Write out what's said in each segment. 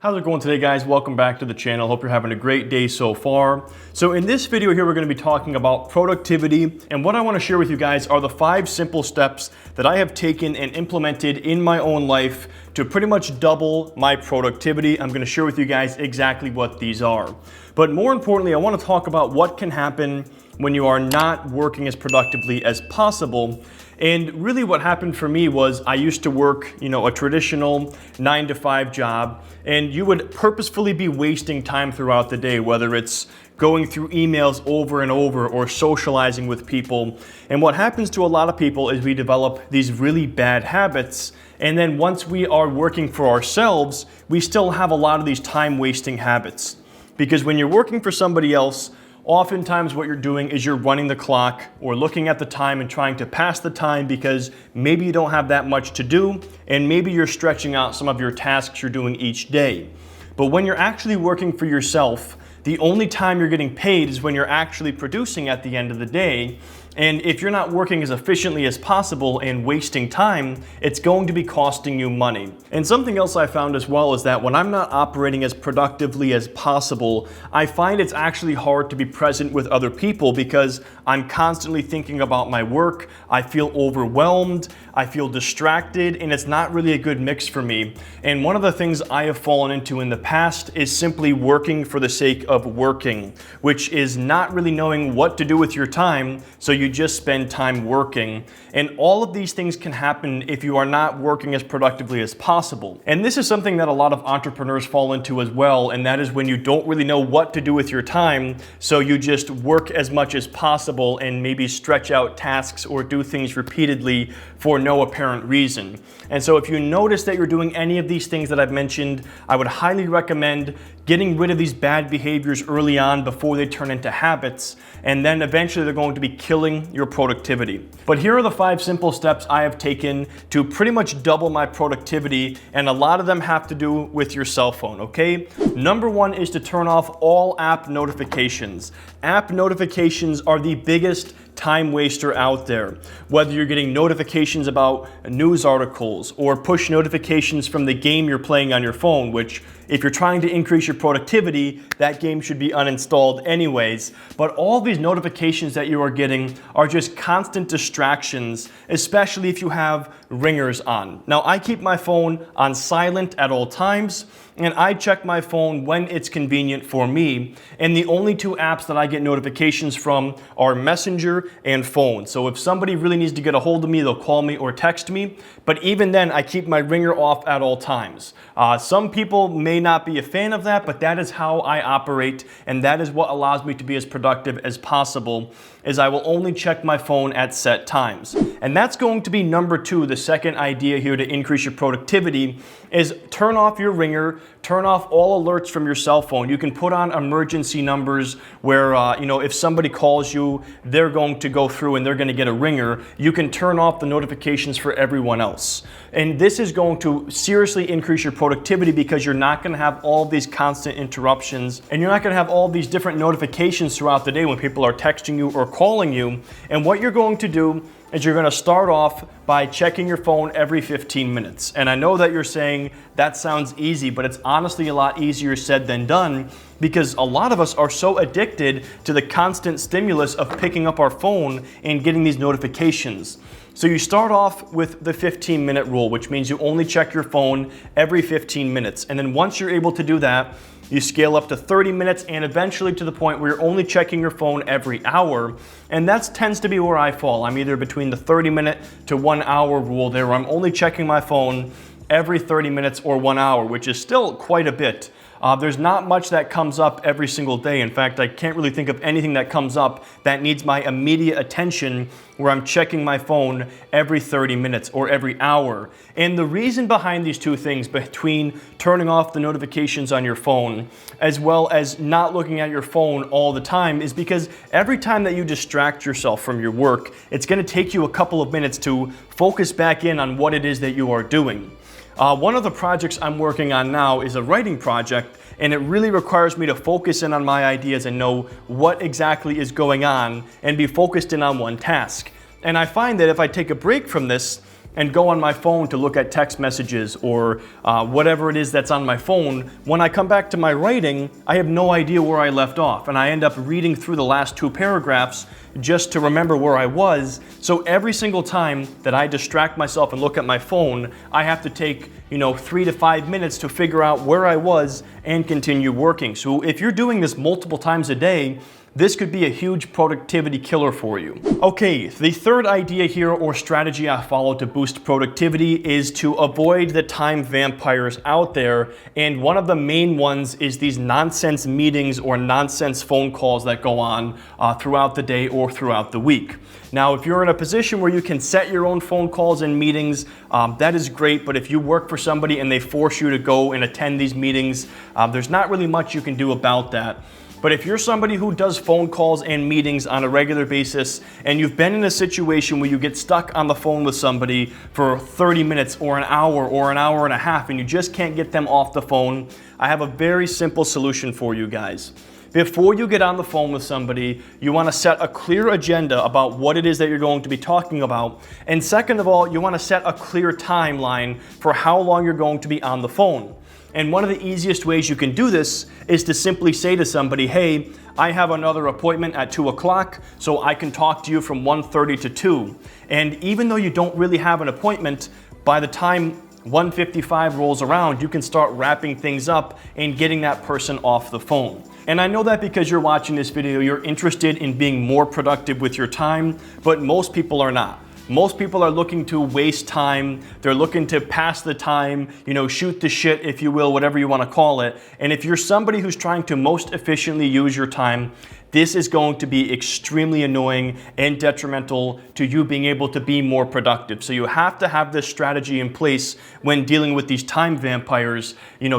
How's it going today, guys? Welcome back to the channel. Hope you're having a great day so far. So in this video here, we're going to be talking about productivity, and what I want to share with you guys are the 5 simple steps that I have taken and implemented in my own life to pretty much double my productivity. I'm going to share with you guys exactly what these are. But more importantly, I want to talk about what can happen when you are not working as productively as possible. And really what happened for me was I used to work, a traditional 9-to-5 job, and you would purposefully be wasting time throughout the day, whether it's going through emails over and over or socializing with people. And what happens to a lot of people is we develop these really bad habits. And then once we are working for ourselves, we still have a lot of these time-wasting habits. Because when you're working for somebody else, oftentimes what you're doing is you're running the clock or looking at the time and trying to pass the time because maybe you don't have that much to do and maybe you're stretching out some of your tasks you're doing each day. But when you're actually working for yourself, the only time you're getting paid is when you're actually producing at the end of the day. And if you're not working as efficiently as possible and wasting time, it's going to be costing you money. And something else I found as well is that when I'm not operating as productively as possible, I find it's actually hard to be present with other people because I'm constantly thinking about my work. I feel overwhelmed, I feel distracted, and it's not really a good mix for me. And one of the things I have fallen into in the past is simply working for the sake of working, which is not really knowing what to do with your time, so you just spend time working. And all of these things can happen if you are not working as productively as possible. And this is something that a lot of entrepreneurs fall into as well, and that is when you don't really know what to do with your time, so you just work as much as possible and maybe stretch out tasks or do things repeatedly for no apparent reason. And so if you notice that you're doing any of these things that I've mentioned, I would highly recommend getting rid of these bad behaviors early on before they turn into habits, and then eventually they're going to be killing your productivity. But here are the 5 simple steps I have taken to pretty much double my productivity, and a lot of them have to do with your cell phone, okay? Number 1 is to turn off all app notifications. App notifications are the biggest time waster out there. Whether you're getting notifications about news articles or push notifications from the game you're playing on your phone, which if you're trying to increase your productivity, that game should be uninstalled anyways. But all these notifications that you are getting are just constant distractions, especially if you have ringers on. Now, I keep my phone on silent at all times, and I check my phone when it's convenient for me. And the only 2 apps that I get notifications from are Messenger and phone. So if somebody really needs to get a hold of me, they'll call me or text me. But even then, I keep my ringer off at all times. Some people may not be a fan of that, but that is how I operate, and that is what allows me to be as productive as possible, is I will only check my phone at set times. And that's going to be number 2, the second idea here to increase your productivity, is turn off your ringer, turn off all alerts from your cell phone. You can put on emergency numbers where, if somebody calls you, they're going to go through and they're going to get a ringer. You can turn off the notifications for everyone else. And this is going to seriously increase your productivity because you're not going to have all these constant interruptions, and you're not going to have all these different notifications throughout the day when people are texting you or calling you. And what you're going to do is you're going to start off by checking your phone every 15 minutes. And I know that you're saying that sounds easy, but it's honestly a lot easier said than done, because a lot of us are so addicted to the constant stimulus of picking up our phone and getting these notifications. So you start off with the 15-minute rule, which means you only check your phone every 15 minutes. And then once you're able to do that, you scale up to 30 minutes and eventually to the point where you're only checking your phone every hour. And that tends to be where I fall. I'm either between the 30-minute to 1 hour rule there, where I'm only checking my phone every 30 minutes or 1 hour, which is still quite a bit. There's not much that comes up every single day. In fact, I can't really think of anything that comes up that needs my immediate attention where I'm checking my phone every 30 minutes or every hour. And the reason behind these 2 things, between turning off the notifications on your phone as well as not looking at your phone all the time, is because every time that you distract yourself from your work, it's going to take you a couple of minutes to focus back in on what it is that you are doing. One of the projects I'm working on now is a writing project, and it really requires me to focus in on my ideas and know what exactly is going on and be focused in on one task. And I find that if I take a break from this, and go on my phone to look at text messages or whatever it is that's on my phone, when I come back to my writing, I have no idea where I left off, and I end up reading through the last 2 paragraphs just to remember where I was. So every single time that I distract myself and look at my phone, I have to take 3 to 5 minutes to figure out where I was and continue working. So if you're doing this multiple times a day, this could be a huge productivity killer for you. Okay, the third idea here or strategy I follow to boost productivity is to avoid the time vampires out there. And one of the main ones is these nonsense meetings or nonsense phone calls that go on throughout the day or throughout the week. Now, if you're in a position where you can set your own phone calls and meetings, that is great. But if you work for somebody and they force you to go and attend these meetings, there's not really much you can do about that. But if you're somebody who does phone calls and meetings on a regular basis, and you've been in a situation where you get stuck on the phone with somebody for 30 minutes or an hour and a half, and you just can't get them off the phone, I have a very simple solution for you guys. Before you get on the phone with somebody, you want to set a clear agenda about what it is that you're going to be talking about. And second of all, you want to set a clear timeline for how long you're going to be on the phone. And one of the easiest ways you can do this is to simply say to somebody, hey, I have another appointment at 2 o'clock, so I can talk to you from 1:30 to 2. And even though you don't really have an appointment, by the time 1:55 rolls around, you can start wrapping things up and getting that person off the phone. And I know that because you're watching this video, you're interested in being more productive with your time, but most people are not. Most people are looking to waste time. They're looking to pass the time, shoot the shit, if you will, whatever you want to call it. And if you're somebody who's trying to most efficiently use your time, this is going to be extremely annoying and detrimental to you being able to be more productive. So you have to have this strategy in place when dealing with these time vampires,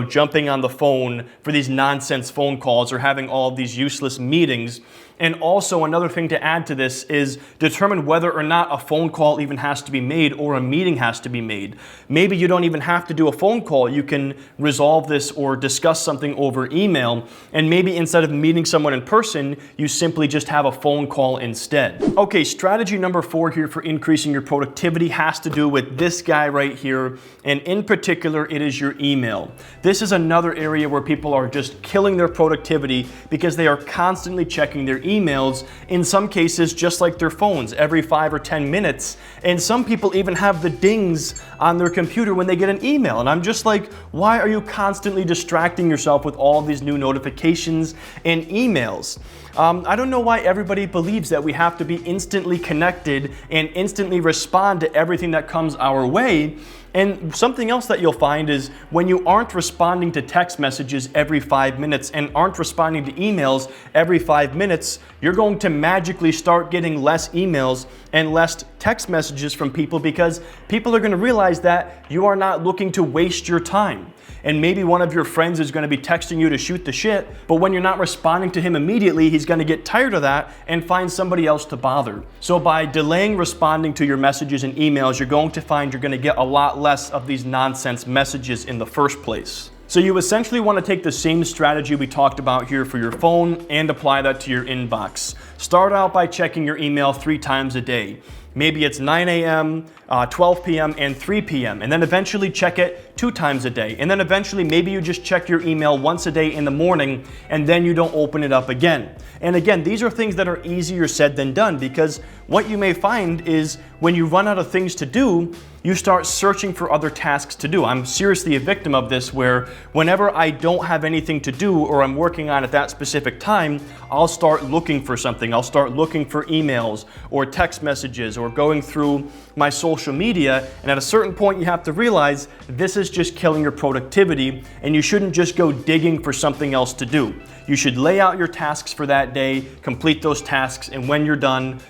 jumping on the phone for these nonsense phone calls or having all of these useless meetings. And also another thing to add to this is determine whether or not a phone call even has to be made or a meeting has to be made. Maybe you don't even have to do a phone call. You can resolve this or discuss something over email. And maybe instead of meeting someone in person, you simply just have a phone call instead. Okay, strategy number 4 here for increasing your productivity has to do with this guy right here. And in particular, it is your email. This is another area where people are just killing their productivity because they are constantly checking their emails, in some cases just like their phones, every 5 or 10 minutes. And some people even have the dings on their computer when they get an email. And I'm just like, why are you constantly distracting yourself with all these new notifications and emails? I don't know why everybody believes that we have to be instantly connected and instantly respond to everything that comes our way. And something else that you'll find is when you aren't responding to text messages every 5 minutes and aren't responding to emails every 5 minutes, you're going to magically start getting less emails and less text messages from people because people are going to realize that you are not looking to waste your time. And maybe one of your friends is going to be texting you to shoot the shit, but when you're not responding to him immediately, he's going to get tired of that and find somebody else to bother. So by delaying responding to your messages and emails, you're going to find you're going to get a lot less of these nonsense messages in the first place. So you essentially want to take the same strategy we talked about here for your phone and apply that to your inbox. Start out by checking your email 3 times a day. Maybe it's 9 a.m., 12 p.m., and 3 p.m. And then eventually check it 2 times a day. And then eventually maybe you just check your email once a day in the morning and then you don't open it up again. And again, these are things that are easier said than done because what you may find is when you run out of things to do, you start searching for other tasks to do. I'm seriously a victim of this where whenever I don't have anything to do or I'm working on at that specific time, I'll start looking for something. I'll start looking for emails or text messages or going through my social media. And at a certain point, you have to realize this is just killing your productivity and you shouldn't just go digging for something else to do. You should lay out your tasks for that day, complete those tasks, and when you're done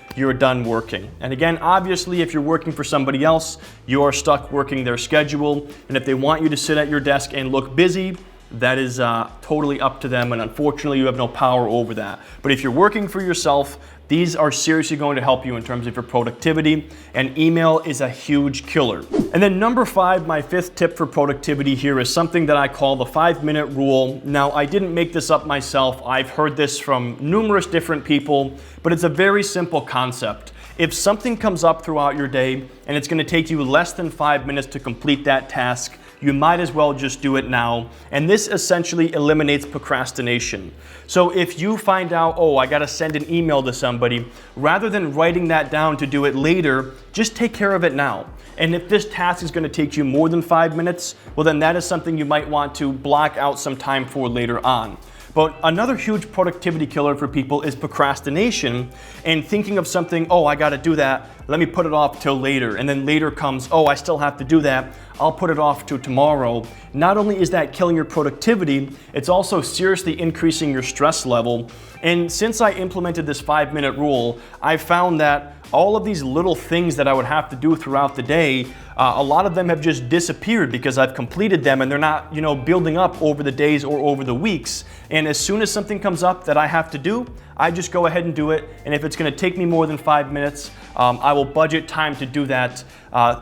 working. And again, obviously, if you're working for somebody else, you are stuck working their schedule. And if they want you to sit at your desk and look busy, that is totally up to them. And unfortunately, you have no power over that. But if you're working for yourself, these are seriously going to help you in terms of your productivity, and email is a huge killer. And then number 5, my 5th tip for productivity here is something that I call the 5-minute rule. Now, I didn't make this up myself. I've heard this from numerous different people, but it's a very simple concept. If something comes up throughout your day and it's going to take you less than 5 minutes to complete that task, you might as well just do it now. And this essentially eliminates procrastination. So if you find out, oh, I got to send an email to somebody, rather than writing that down to do it later, just take care of it now. And if this task is going to take you more than 5 minutes, well, then that is something you might want to block out some time for later on. But another huge productivity killer for people is procrastination and thinking of something, oh, I got to do that. Let me put it off till later. And then later comes, oh, I still have to do that. I'll put it off to tomorrow. Not only is that killing your productivity, it's also seriously increasing your stress level. And since I implemented this 5-minute rule, I found that all of these little things that I would have to do throughout the day, a lot of them have just disappeared because I've completed them and they're not, building up over the days or over the weeks. And as soon as something comes up that I have to do, I just go ahead and do it. And if it's going to take me more than 5 minutes, I will budget time to do that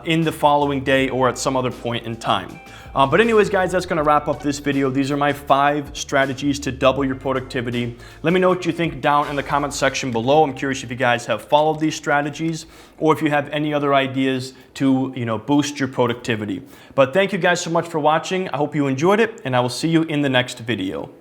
in the following day or at some other point in time. But anyways, guys, that's going to wrap up this video. These are my 5 strategies to double your productivity. Let me know what you think down in the comment section below. I'm curious if you guys have followed these strategies or if you have any other ideas to, boost your productivity. But thank you guys so much for watching. I hope you enjoyed it, and I will see you in the next video.